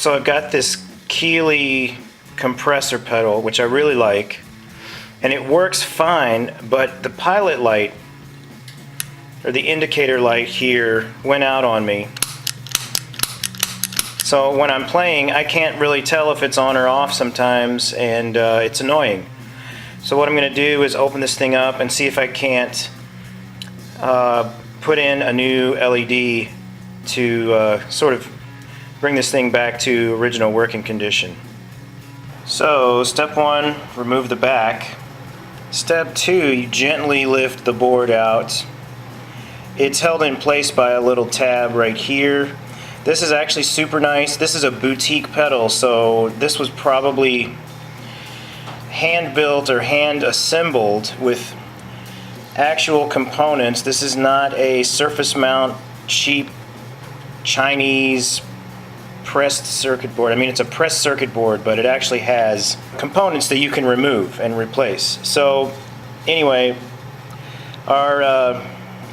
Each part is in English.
So I've got this Keeley compressor pedal, which I really like, and it works fine, but the pilot light, or the indicator light here, went out on me. So when I'm playing, I can't really tell if it's on or off sometimes, and it's annoying. So what I'm going to do is open this thing up and see if I can't put in a new LED to sort of bring this thing back to original working condition. So step one, remove the back. Step two, you gently lift the board out. It's held in place by a little tab right here. This is actually super nice. This is a boutique pedal, so this was probably hand built or hand assembled with actual components. This is not a surface mount cheap Chinese pressed circuit board. I mean, it's a pressed circuit board, but it actually has components that you can remove and replace. So anyway, our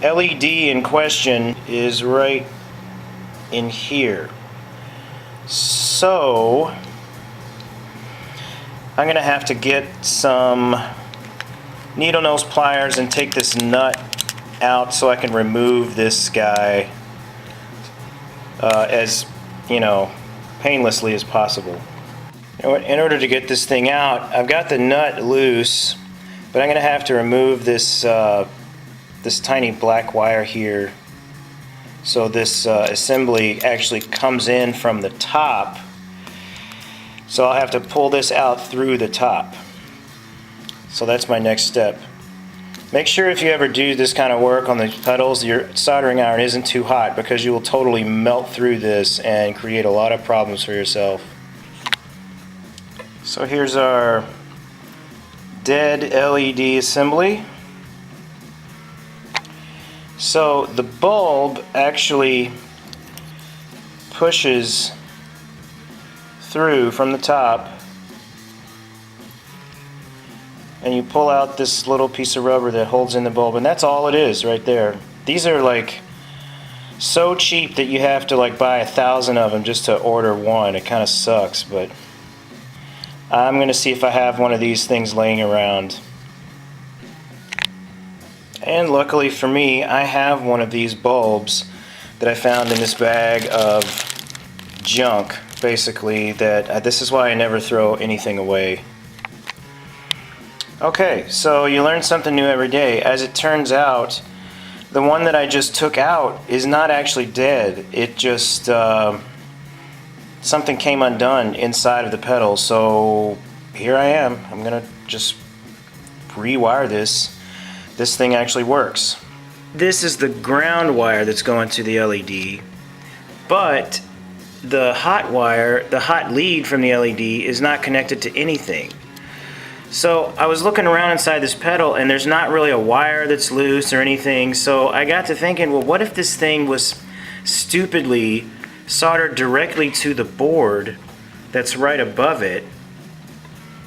LED in question is right in here. So I'm gonna have to get some needle nose pliers and take this nut out so I can remove this guy as, you know, painlessly as possible. In order to get this thing out, I've got the nut loose, but I'm gonna have to remove this this tiny black wire here, so this assembly actually comes in from the top. So I'll have to pull this out through the top. So that's my next step. Make sure if you ever do this kind of work on the pedals, your soldering iron isn't too hot, because you will totally melt through this and create a lot of problems for yourself. So here's our dead LED assembly. So the bulb actually pushes through from the top, and you pull out this little piece of rubber that holds in the bulb, and that's all it is right there. These are like so cheap that you have to like buy 1,000 of them just to order one. It kind of sucks, but I'm gonna see if I have one of these things laying around. And luckily for me, I have one of these bulbs that I found in this bag of junk, basically, that this is why I never throw anything away. Okay, so you learn something new every day. As it turns out, the one that I just took out is not actually dead. It just, something came undone inside of the pedal, so here I am. I'm gonna just rewire this. This thing actually works. This is the ground wire that's going to the LED, but the hot wire, the hot lead from the LED is not connected to anything. So I was looking around inside this pedal, and there's not really a wire that's loose or anything, so I got to thinking, well, what if this thing was stupidly soldered directly to the board that's right above it?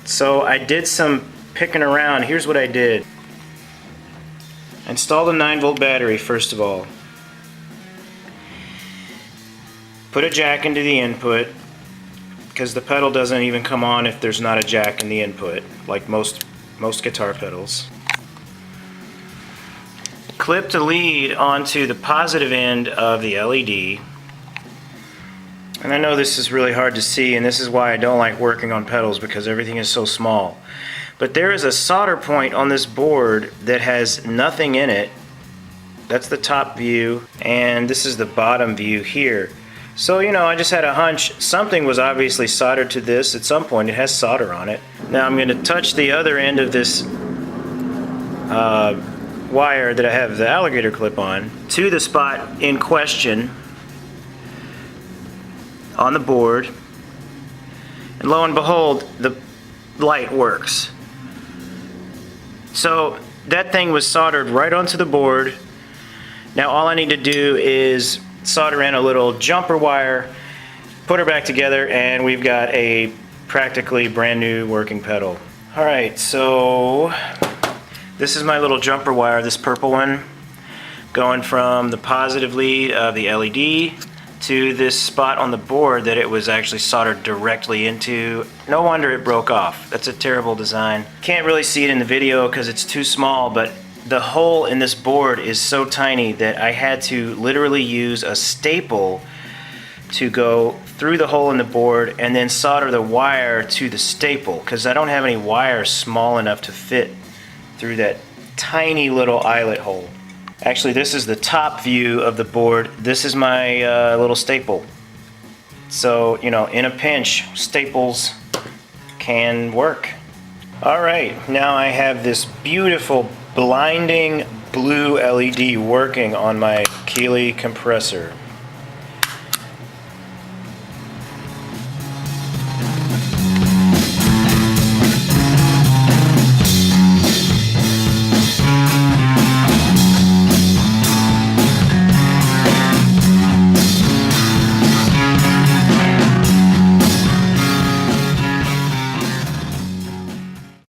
So I did some picking around. Here's what I did. Install the 9-volt battery first of all. Put a jack into the input, because the pedal doesn't even come on if there's not a jack in the input, like most guitar pedals. Clip the lead onto the positive end of the LED. And I know this is really hard to see, and this is why I don't like working on pedals, because everything is so small. But there is a solder point on this board that has nothing in it. That's the top view, and this is the bottom view here. So, you know, I just had a hunch something was obviously soldered to this at some point. It has solder on it. Now I'm going to touch the other end of this wire that I have the alligator clip on to the spot in question on the board, and lo and behold, the light works. So that thing was soldered right onto the board. Now all I need to do is solder in a little jumper wire, put her back together, and we've got a practically brand new working pedal. Alright, so this is my little jumper wire, this purple one, going from the positive lead of the LED to this spot on the board that it was actually soldered directly into. No wonder it broke off. That's a terrible design. Can't really see it in the video because it's too small, but the hole in this board is so tiny that I had to literally use a staple to go through the hole in the board and then solder the wire to the staple, because I don't have any wire small enough to fit through that tiny little eyelet hole. Actually, this is the top view of the board. This is my little staple. So, you know, in a pinch, staples can work. Alright, now I have this beautiful blinding blue LED working on my Keeley compressor.